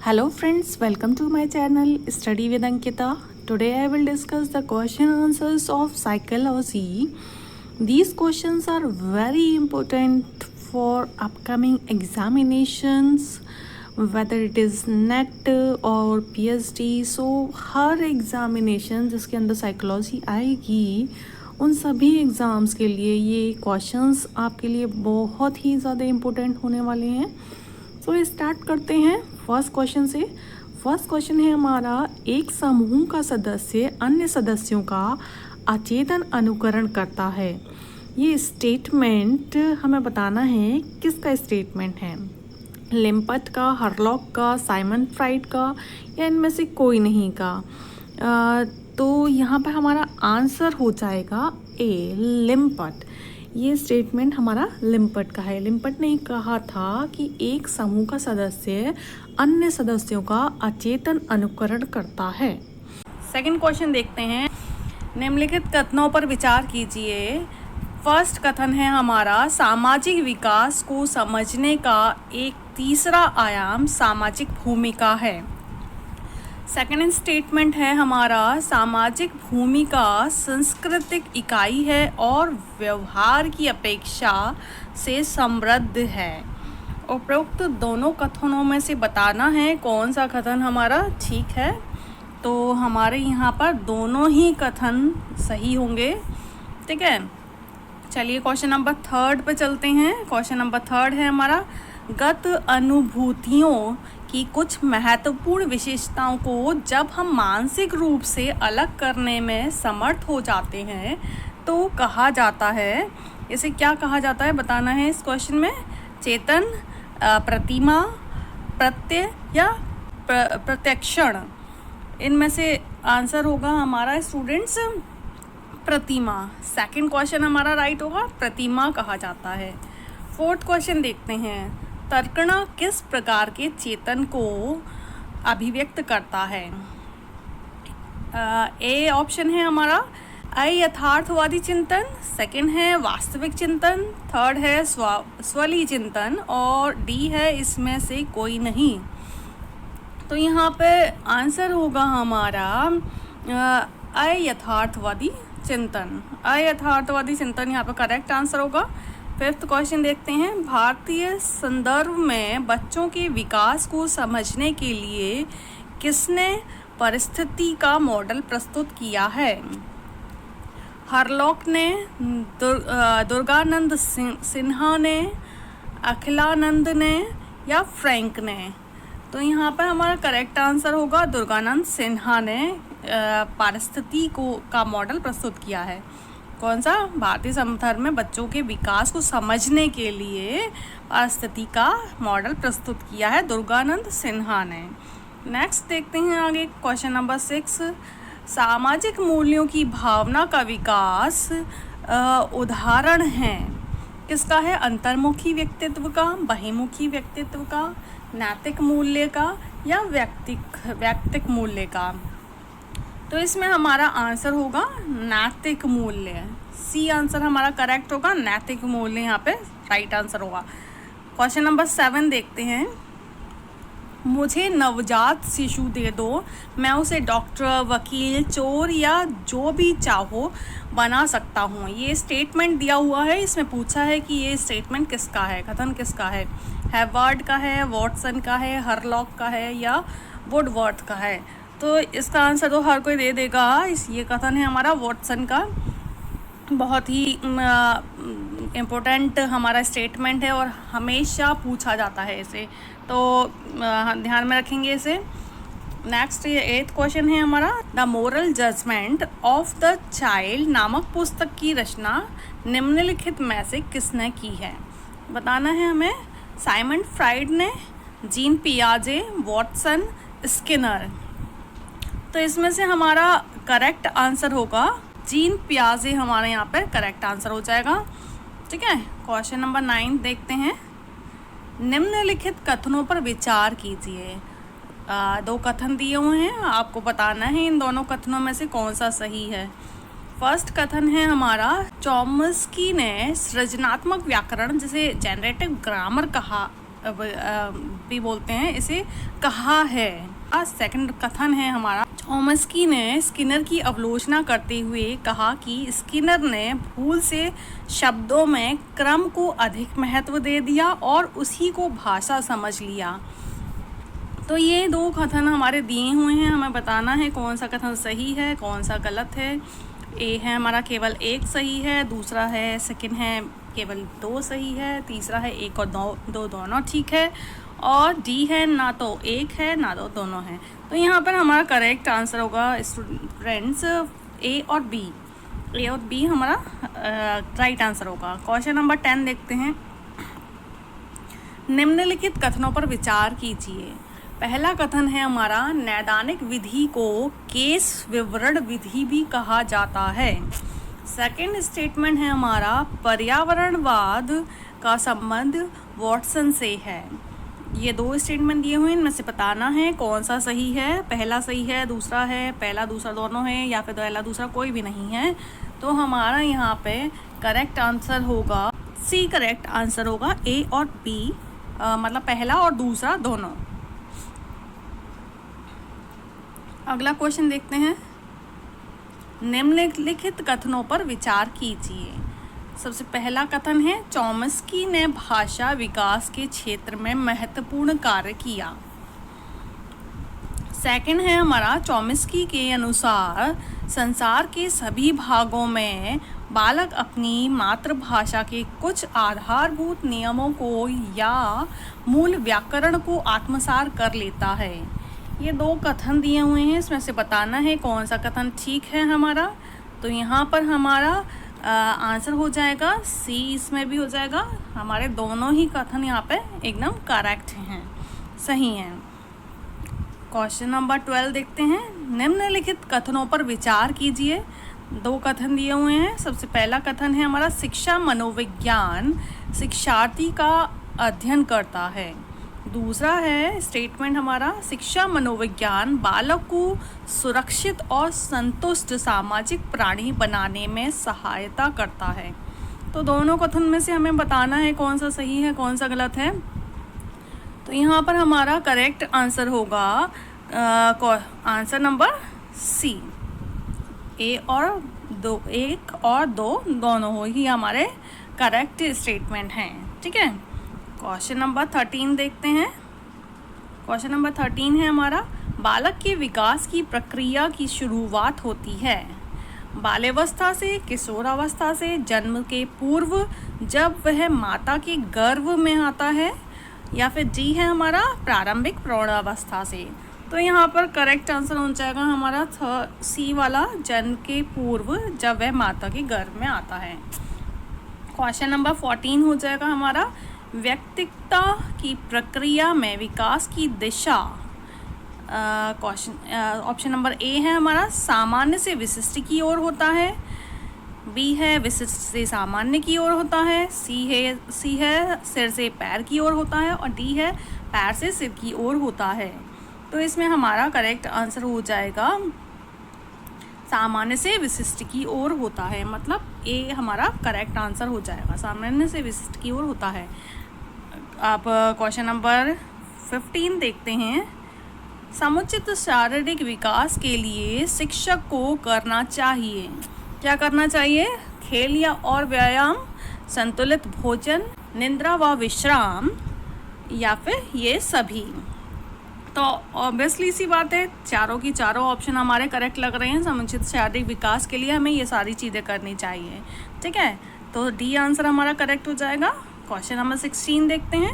Hello friends, welcome to my channel Study with Ankita. Today I will discuss the question answers of psychology. These questions are very important for upcoming examinations, whether it is NET और PhD. So हर examination जिसके अंदर psychology आएगी उन सभी exams के लिए ये questions आपके लिए बहुत ही ज़्यादा इम्पोर्टेंट होने वाले हैं. तो स्टार्ट करते हैं फर्स्ट क्वेश्चन से. फर्स्ट क्वेश्चन है हमारा, एक समूह का सदस्य अन्य सदस्यों का अचेतन अनुकरण करता है. ये स्टेटमेंट हमें बताना है किसका स्टेटमेंट है, लिम्पट का, हरलॉक का, साइमन फ्राइड का या इनमें से कोई नहीं का. तो यहाँ पर हमारा आंसर हो जाएगा ए, लिम्पट. ये स्टेटमेंट हमारा लिम्पट का है. लिम्पट ने कहा था कि एक समूह का सदस्य अन्य सदस्यों का अचेतन अनुकरण करता है. सेकंड क्वेश्चन देखते हैं. निम्नलिखित कथनों पर विचार कीजिए. फर्स्ट कथन है हमारा, सामाजिक विकास को समझने का एक तीसरा आयाम सामाजिक भूमिका है. सेकेंड स्टेटमेंट है हमारा, सामाजिक भूमिका सांस्कृतिक इकाई है और व्यवहार की अपेक्षा से समृद्ध है. उपरोक्त दोनों कथनों में से बताना है कौन सा कथन हमारा ठीक है. तो हमारे यहाँ पर दोनों ही कथन सही होंगे. ठीक है, चलिए क्वेश्चन नंबर थर्ड पे चलते हैं. क्वेश्चन नंबर थर्ड है हमारा, गत अनुभूतियों की कुछ महत्वपूर्ण विशेषताओं को जब हम मानसिक रूप से अलग करने में समर्थ हो जाते हैं तो कहा जाता है. इसे क्या कहा जाता है बताना है इस क्वेश्चन में. चेतन, प्रतिमा, प्रत्यय या प्रत्यक्षण. इनमें से आंसर होगा हमारा स्टूडेंट्स प्रतिमा. सेकंड क्वेश्चन हमारा राइट होगा, प्रतिमा कहा जाता है. फोर्थ क्वेश्चन देखते हैं. तर्कणा किस प्रकार के चेतन को अभिव्यक्त करता है. ए ऑप्शन है हमारा अयथार्थवादी चिंतन, सेकंड है वास्तविक चिंतन, थर्ड है स्वलीय चिंतन और डी है इसमें से कोई नहीं. तो यहाँ पे आंसर होगा हमारा अयथार्थवादी चिंतन. अयथार्थवादी चिंतन यहाँ पे करेक्ट आंसर होगा. फिफ्थ क्वेश्चन देखते हैं. भारतीय संदर्भ में बच्चों के विकास को समझने के लिए किसने परिस्थिति का मॉडल प्रस्तुत किया है. हरलॉक ने, दुर्गानंद सिन्हा ने, अखिलानंद ने या फ्रैंक ने. तो यहाँ पर हमारा करेक्ट आंसर होगा दुर्गानंद सिन्हा ने परिस्थिति का मॉडल प्रस्तुत किया है. कौन सा? भारतीय संदर्भ में बच्चों के विकास को समझने के लिए परिस्थिति का मॉडल प्रस्तुत किया है दुर्गानंद सिन्हा ने. नेक्स्ट देखते हैं आगे क्वेश्चन नंबर 6. सामाजिक मूल्यों की भावना का विकास उदाहरण है किसका है. अंतर्मुखी व्यक्तित्व का, बहिर्मुखी व्यक्तित्व का, नैतिक मूल्य का या व्यक्तिक मूल्य का. तो इसमें हमारा आंसर होगा नैतिक मूल्य. सी आंसर हमारा करेक्ट होगा. नैतिक मूल्य यहाँ पे राइट आंसर होगा. क्वेश्चन नंबर 7 देखते हैं. मुझे नवजात शिशु दे दो, मैं उसे डॉक्टर, वकील, चोर या जो भी चाहो बना सकता हूँ. ये स्टेटमेंट दिया हुआ है. इसमें पूछा है कि ये स्टेटमेंट किसका है, कथन किसका है. हैवर्ड का है, वॉटसन का है, हरलॉक का है या वुडवर्थ का है. तो इसका आंसर तो हर कोई दे देगा. ये कथन है हमारा वॉटसन का. बहुत ही इम्पोर्टेंट हमारा स्टेटमेंट है और हमेशा पूछा जाता है इसे, तो ध्यान में रखेंगे इसे. नेक्स्ट ये 8th क्वेश्चन है हमारा. The moral judgment of the child नामक पुस्तक की रचना निम्नलिखित में से किसने की है. बताना है हमें. साइमन फ्राइड ने, जीन पियाजे, वॉटसन, स्किनर. तो इसमें से हमारा करेक्ट आंसर होगा जीन पियाजे. हमारे यहाँ पे करेक्ट आंसर हो जाएगा. ठीक है, क्वेश्चन नंबर 9 देखते हैं. निम्नलिखित कथनों पर विचार कीजिए. 2 कथन दिए हुए हैं, आपको बताना है इन दोनों कथनों में से कौन सा सही है. फर्स्ट कथन है हमारा, चॉम्स्की ने सृजनात्मक व्याकरण जिसे जेनरेटिव ग्रामर कहा भी बोलते हैं, इसे कहा है। सेकंड कथन है हमारा, चॉम्स्की ने स्किनर की आलोचना करते हुए कहा कि स्किनर ने भूल से शब्दों में क्रम को अधिक महत्व दे दिया और उसी को भाषा समझ लिया। तो ये दो कथन हमारे दिए हुए हैं, हमें बताना है कौन सा कथन सही है कौन सा गलत है। ए है हमारा केवल एक सही है, दूसरा है सेकंड है केवल 2 सही है, तीसरा है 1 और 2 दोनों ठीक है, और डी है ना तो 1 है ना तो दोनों है। तो यहाँ पर हमारा करेक्ट आंसर होगा स्टूडेंट्स ए और बी। ए और बी हमारा राइट आंसर होगा। क्वेश्चन नंबर 10 देखते हैं। निम्नलिखित कथनों पर विचार कीजिए। पहला कथन है हमारा, नैदानिक विधि को केस विवरण विधि भी कहा जाता है। सेकंड स्टेटमेंट है हमारा, पर्यावरणवाद का संबंध वॉटसन से है। ये 2 स्टेटमेंट दिए हुए हैं, इनमें से बताना है कौन सा सही है। पहला सही है, दूसरा है, पहला दूसरा दोनों है, या फिर पहला दूसरा कोई भी नहीं है। तो हमारा यहाँ पे करेक्ट आंसर होगा सी। करेक्ट आंसर होगा ए और बी, मतलब पहला और दूसरा दोनों। अगला क्वेश्चन देखते हैं। निम्नलिखित कथनों पर विचार कीजिए। सबसे पहला कथन है, चॉम्स्की ने भाषा विकास के क्षेत्र में महत्वपूर्ण कार्य किया। सेकंड है हमारा, चॉम्स्की के अनुसार संसार के सभी भागों में बालक अपनी मातृभाषा के कुछ आधारभूत नियमों को या मूल व्याकरण को आत्मसात कर लेता है। ये 2 कथन दिए हुए हैं, इसमें से बताना है कौन सा कथन ठीक है हमारा। तो यहाँ पर हमारा आंसर हो जाएगा सी, इसमें भी हो जाएगा। हमारे दोनों ही कथन यहाँ पे एकदम करेक्ट हैं, सही हैं। क्वेश्चन नंबर 12 देखते हैं। निम्नलिखित कथनों पर विचार कीजिए। 2 कथन दिए हुए हैं। सबसे पहला कथन है हमारा, शिक्षा मनोविज्ञान शिक्षार्थी का अध्ययन करता है। दूसरा है स्टेटमेंट हमारा, शिक्षा मनोविज्ञान बालक को सुरक्षित और संतुष्ट सामाजिक प्राणी बनाने में सहायता करता है। तो दोनों कथन में से हमें बताना है कौन सा सही है कौन सा गलत है। तो यहाँ पर हमारा करेक्ट आंसर होगा आंसर नंबर सी। एक और दो दोनों ही हमारे करेक्ट स्टेटमेंट हैं, ठीक है। क्वेश्चन नंबर 13 देखते हैं। क्वेश्चन नंबर 13 है हमारा, बालक के विकास की प्रक्रिया की शुरुआत होती है बाल्यावस्था से, किशोरावस्था से, जन्म के पूर्व जब वह माता के गर्भ में आता है, या फिर डी है हमारा प्रारंभिक प्रौढ़ावस्था से। तो यहाँ पर करेक्ट आंसर हो जाएगा हमारा सी वाला, जन्म के पूर्व जब वह माता के गर्भ में आता है। क्वेश्चन नंबर 14 हो जाएगा हमारा, व्यक्तित्व की प्रक्रिया में विकास की दिशा। क्वेश्चन ऑप्शन नंबर ए है हमारा, सामान्य से विशिष्ट की ओर होता है। बी है विशिष्ट से सामान्य की ओर होता है। सी है सिर से पैर की ओर होता है, और डी है पैर से सिर की ओर होता है। तो इसमें हमारा करेक्ट आंसर हो जाएगा सामान्य से विशिष्ट की ओर होता है, मतलब ए हमारा करेक्ट आंसर हो जाएगा, सामान्य से विशिष्ट की ओर होता है। आप क्वेश्चन नंबर 15 देखते हैं। समुचित शारीरिक विकास के लिए शिक्षक को करना चाहिए, क्या करना चाहिए? खेल या और व्यायाम, संतुलित भोजन, निद्रा व विश्राम, या फिर ये सभी। तो ऑब्वियसली सी बात है, चारों की चारों ऑप्शन हमारे करेक्ट लग रहे हैं। समुचित शारीरिक विकास के लिए हमें ये सारी चीज़ें करनी चाहिए, ठीक है। तो डी आंसर हमारा करेक्ट हो जाएगा। क्वेश्चन नंबर 16 देखते हैं।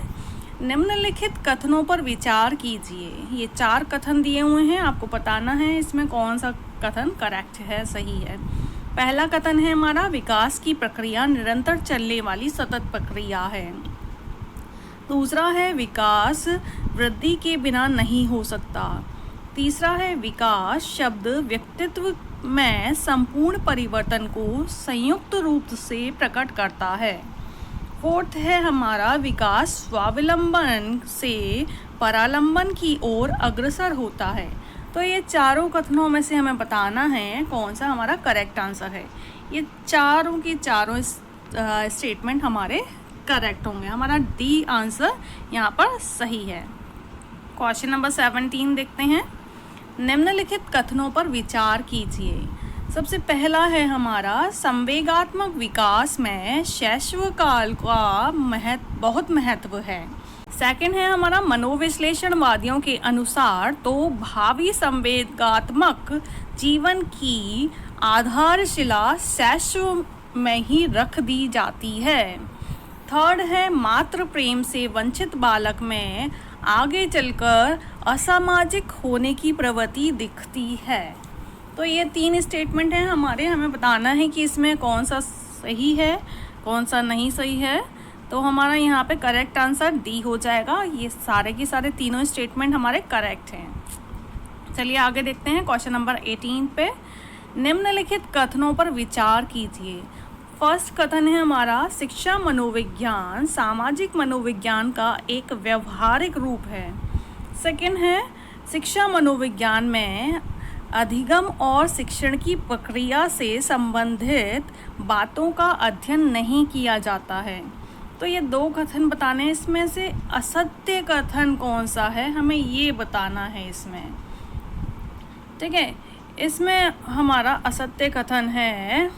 निम्नलिखित कथनों पर विचार कीजिए। ये 4 कथन दिए हुए हैं, आपको बताना है इसमें कौन सा कथन करेक्ट है, सही है। पहला कथन है हमारा, विकास की प्रक्रिया निरंतर चलने वाली सतत प्रक्रिया है। दूसरा है, विकास वृद्धि के बिना नहीं हो सकता। तीसरा है, विकास शब्द व्यक्तित्व में संपूर्ण परिवर्तन को संयुक्त रूप से प्रकट करता है। फोर्थ है हमारा, विकास स्वावलंबन से परालंबन की ओर अग्रसर होता है। तो ये चारों कथनों में से हमें बताना है कौन सा हमारा करेक्ट आंसर है। ये चारों की चारों स्टेटमेंट हमारे करेक्ट होंगे। हमारा डी आंसर यहाँ पर सही है। क्वेश्चन नंबर 17 देखते हैं। निम्नलिखित कथनों पर विचार कीजिए। सबसे पहला है हमारा, संवेगात्मक विकास में शैशव काल का बहुत महत्व है। सेकंड है हमारा, मनोविश्लेषणवादियों के अनुसार तो भावी संवेगात्मक जीवन की आधारशिला शैशव में ही रख दी जाती है। थर्ड है, मातृ प्रेम से वंचित बालक में आगे चलकर असामाजिक होने की प्रवृत्ति दिखती है। तो ये 3 स्टेटमेंट हैं हमारे, हमें बताना है कि इसमें कौन सा सही है, कौन सा नहीं सही है। तो हमारा यहाँ पे करेक्ट आंसर डी हो जाएगा। ये सारे के सारे तीनों स्टेटमेंट हमारे करेक्ट हैं। चलिए आगे देखते हैं क्वेश्चन नंबर 18 पे। निम्नलिखित कथनों पर विचार कीजिए। फर्स्ट कथन है हमारा, शिक्षा मनोविज्ञान सामाजिक मनोविज्ञान का एक व्यवहारिक रूप है। सेकंड है, शिक्षा मनोविज्ञान में अधिगम और शिक्षण की प्रक्रिया से संबंधित बातों का अध्ययन नहीं किया जाता है। तो ये 2 कथन बताने, इसमें से असत्य कथन कौन सा है हमें ये बताना है इसमें। ठीक है, इसमें हमारा असत्य कथन है,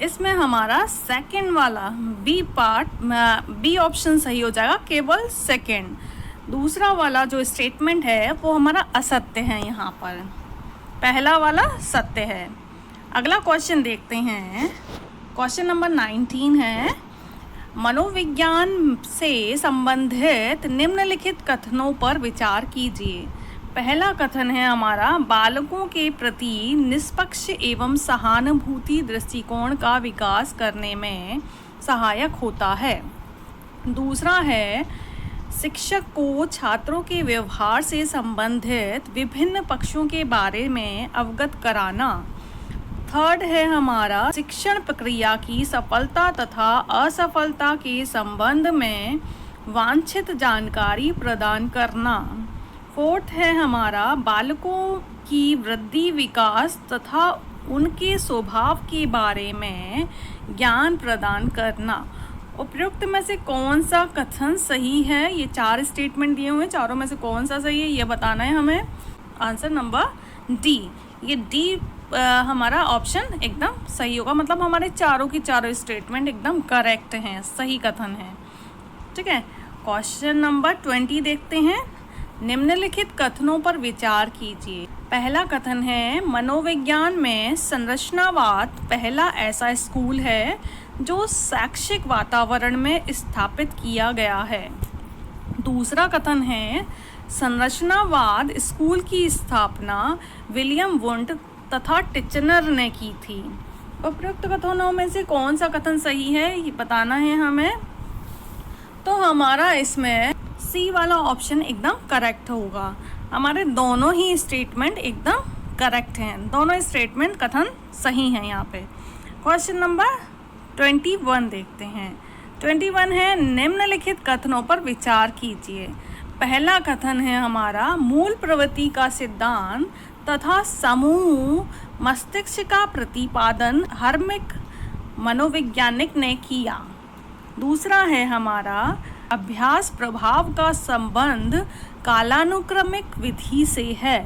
इसमें हमारा सेकंड वाला बी ऑप्शन सही हो जाएगा, केवल सेकंड। दूसरा वाला जो स्टेटमेंट है वो हमारा असत्य है, यहाँ पर पहला वाला सत्य है। अगला क्वेश्चन देखते हैं। क्वेश्चन नंबर 19 है, मनोविज्ञान से संबंधित निम्नलिखित कथनों पर विचार कीजिए। पहला कथन है हमारा, बालकों के प्रति निष्पक्ष एवं सहानुभूति दृष्टिकोण का विकास करने में सहायक होता है। दूसरा है, शिक्षक को छात्रों के व्यवहार से संबंधित विभिन्न पक्षों के बारे में अवगत कराना। थर्ड है हमारा, शिक्षण प्रक्रिया की सफलता तथा असफलता के संबंध में वांछित जानकारी प्रदान करना। फोर्थ है हमारा, बालकों की वृद्धि विकास तथा उनके स्वभाव के बारे में ज्ञान प्रदान करना। उपयुक्त में से कौन सा कथन सही है? ये 4 स्टेटमेंट दिए हुए हैं, चारों में से कौन सा सही है ये बताना है हमें। आंसर नंबर डी, ये डी हमारा ऑप्शन एकदम सही होगा, मतलब हमारे चारों की चारों स्टेटमेंट एकदम करेक्ट हैं, सही कथन है। ठीक है, क्वेश्चन नंबर 20 देखते हैं। निम्नलिखित कथनों पर विचार कीजिए। पहला कथन है, मनोविज्ञान में संरचनावाद पहला ऐसा स्कूल है जो शैक्षिक वातावरण में स्थापित किया गया है। दूसरा कथन है, संरचनावाद स्कूल की स्थापना विलियम वुंड तथा टिचनर ने की थी। उपयुक्त कथनों में से कौन सा कथन सही है ये बताना है हमें। तो हमारा इसमें सी वाला ऑप्शन एकदम करेक्ट होगा। हमारे दोनों ही स्टेटमेंट एकदम करेक्ट हैं, दोनों स्टेटमेंट कथन सही हैं यहाँ पे। क्वेश्चन नंबर 21 देखते हैं। 21 है, निम्नलिखित कथनों पर विचार कीजिए। पहला कथन है हमारा, मूल प्रवृत्ति का सिद्धांत तथा समूह मस्तिष्क का प्रतिपादन हर्मिक मनोवैज्ञानिक ने किया। दूसरा है हमारा, अभ्यास प्रभाव का संबंध कालानुक्रमिक विधि से है।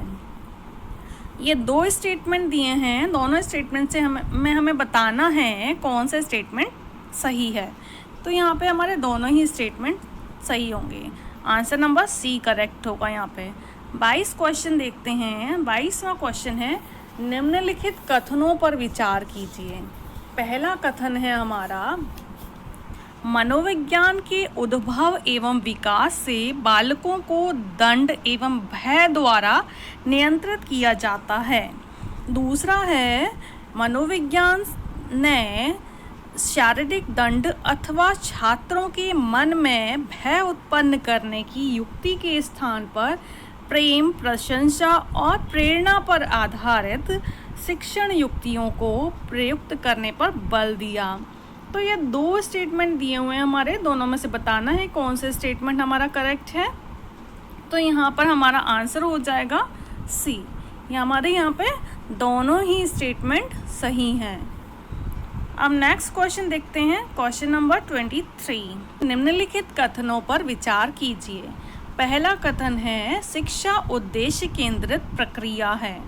ये 2 स्टेटमेंट दिए हैं, दोनों स्टेटमेंट से हमें बताना है कौन सा स्टेटमेंट सही है। तो यहाँ पे हमारे दोनों ही स्टेटमेंट सही होंगे। आंसर नंबर सी करेक्ट होगा यहाँ पे। 22 क्वेश्चन देखते हैं। 22वां क्वेश्चन है, निम्नलिखित कथनों पर विचार कीजिए। पहला कथन है हमारा, मनोविज्ञान के उद्भव एवं विकास से बालकों को दंड एवं भय द्वारा नियंत्रित किया जाता है। दूसरा है, मनोविज्ञान ने शारीरिक दंड अथवा छात्रों के मन में भय उत्पन्न करने की युक्ति के स्थान पर प्रेम, प्रशंसा और प्रेरणा पर आधारित शिक्षण युक्तियों को प्रयुक्त करने पर बल दिया। तो ये 2 स्टेटमेंट दिए हुए हैं हमारे, दोनों में से बताना है कौन से स्टेटमेंट हमारा करेक्ट है। तो यहाँ पर हमारा आंसर हो जाएगा सी। ये हमारे यहाँ पे दोनों ही स्टेटमेंट सही हैं। अब नेक्स्ट क्वेश्चन देखते हैं, क्वेश्चन नंबर 23। निम्नलिखित कथनों पर विचार कीजिए। पहला कथन है शिक्षा उद्देश्य केंद्रित प्रक्रिया है।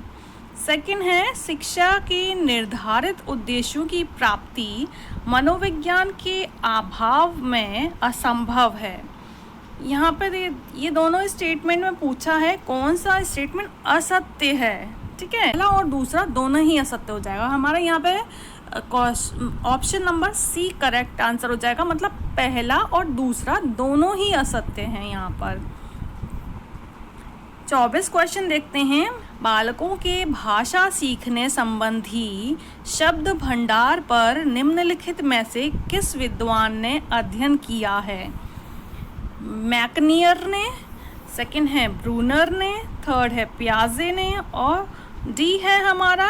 सेकंड है शिक्षा के निर्धारित उद्देश्यों की प्राप्ति मनोविज्ञान के अभाव में असंभव है। यहाँ पर ये दोनों स्टेटमेंट में पूछा है कौन सा स्टेटमेंट असत्य है। ठीक है, पहला और दूसरा दोनों ही असत्य हो जाएगा। हमारा यहाँ पे option number C correct answer हो जाएगा, मतलब पहला और दूसरा दोनों ही असत्य हैं यहाँ पर। 24 क्वेश्चन देखते हैं। बालकों के भाषा सीखने संबंधी शब्द भंडार पर निम्नलिखित में से किस विद्वान ने अध्ययन किया है? मैकनियर ने, सेकंड है ब्रूनर ने, थर्ड है पियाजे ने और डी है हमारा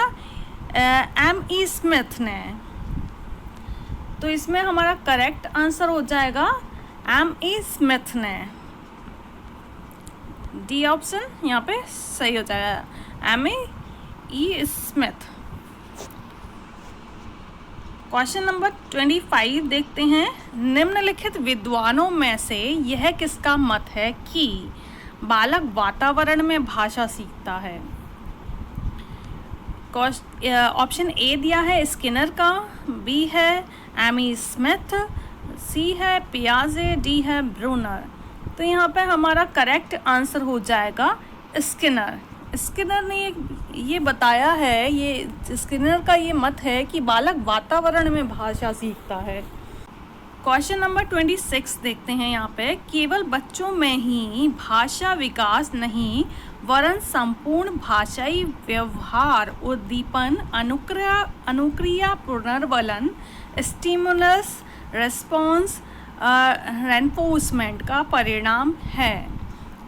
M.E. स्मिथ ने। तो इसमें हमारा करेक्ट आंसर हो जाएगा M.E. स्मिथ ने। डी ऑप्शन यहाँ पे सही हो जाएगा, M.E. स्मिथ। क्वेश्चन नंबर 25 देखते हैं। निम्नलिखित विद्वानों में से यह किसका मत है कि बालक वातावरण में भाषा सीखता है? ऑप्शन ए दिया है स्किनर का, बी है M.E. स्मिथ, सी है पियाजे, डी है ब्रूनर। तो यहाँ पे हमारा करेक्ट आंसर हो जाएगा स्किनर। स्किनर ने ये बताया है, ये स्किनर का ये मत है कि बालक वातावरण में भाषा सीखता है। क्वेश्चन नंबर 26 देखते हैं। यहाँ पे केवल बच्चों में ही भाषा विकास नहीं वरन संपूर्ण भाषाई व्यवहार उद्दीपन अनुक्रिया पुनर्वलन स्टिमुलस रेस्पॉन्स रेनफोर्समेंट का परिणाम है।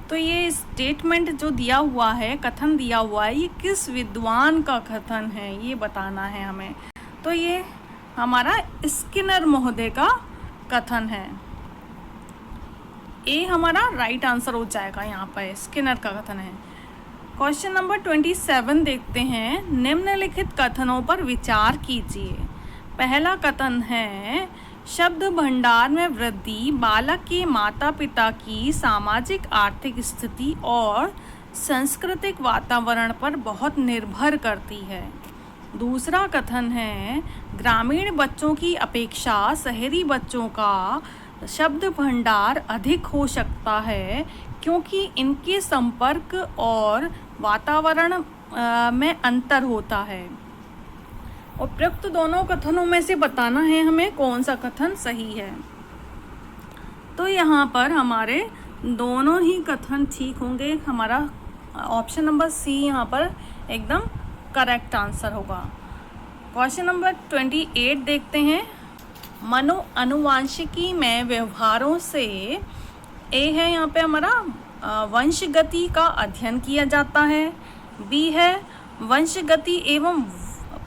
तो ये स्टेटमेंट जो दिया हुआ है, कथन दिया हुआ है, ये किस विद्वान का कथन है ये बताना है हमें। तो ये हमारा स्किनर महोदय का कथन है। ए हमारा राइट आंसर हो जाएगा, यहाँ पर स्किनर का कथन है। क्वेश्चन नंबर 27 देखते हैं। निम्नलिखित कथनों पर विचार कीजिए। पहला कथन है शब्द भंडार में वृद्धि बालक के माता पिता की सामाजिक आर्थिक स्थिति और सांस्कृतिक वातावरण पर बहुत निर्भर करती है। दूसरा कथन है ग्रामीण बच्चों की अपेक्षा शहरी बच्चों का शब्द भंडार अधिक हो सकता है क्योंकि इनके संपर्क और वातावरण में अंतर होता है। उपयुक्त दोनों कथनों में से बताना है हमें कौन सा कथन सही है। तो यहाँ पर हमारे दोनों ही कथन ठीक होंगे। हमारा ऑप्शन नंबर सी यहाँ पर एकदम करेक्ट आंसर होगा। क्वेश्चन नंबर 28 देखते हैं। मनो अनुवांशिकी में व्यवहारों से ए है यहाँ पे हमारा वंशगति का अध्ययन किया जाता है, बी है वंशगति एवं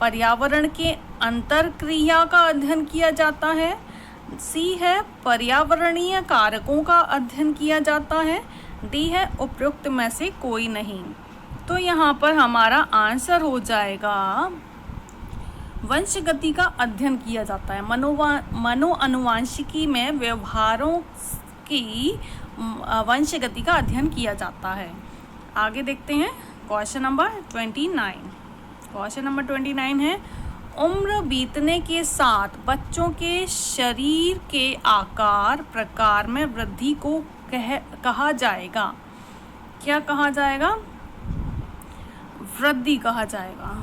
पर्यावरण के अंतरक्रिया का अध्ययन किया जाता है, सी है पर्यावरणीय कारकों का अध्ययन किया जाता है, डी है उपयुक्त में से कोई नहीं। तो यहाँ पर हमारा आंसर हो जाएगा वंशगति का अध्ययन किया जाता है। मनो अनुवांशिकी में व्यवहारों की वंशगति का अध्ययन किया जाता है। आगे देखते हैं क्वेश्चन नंबर 29। क्वेश्चन नंबर 29 है उम्र बीतने के साथ बच्चों के शरीर के आकार प्रकार में वृद्धि को कहा जाएगा। क्या कहा जाएगा? वृद्धि कहा जाएगा।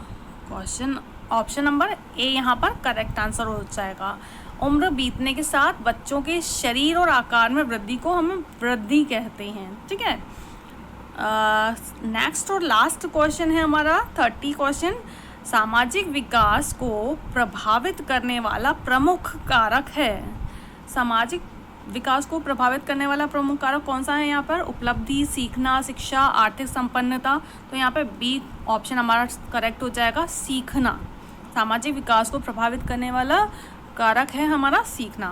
क्वेश्चन ऑप्शन नंबर ए यहाँ पर करेक्ट आंसर हो जाएगा। उम्र बीतने के साथ बच्चों के शरीर और आकार में वृद्धि को हम वृद्धि कहते हैं। ठीक है, नेक्स्ट और लास्ट क्वेश्चन है हमारा 30 क्वेश्चन। सामाजिक विकास को प्रभावित करने वाला प्रमुख कारक है। सामाजिक विकास को प्रभावित करने वाला प्रमुख कारक कौन सा है? यहाँ पर उपलब्धि, सीखना, शिक्षा, आर्थिक संपन्नता। तो यहाँ पे बी ऑप्शन हमारा करेक्ट हो जाएगा, सीखना। सामाजिक विकास को प्रभावित करने वाला कारक है हमारा सीखना।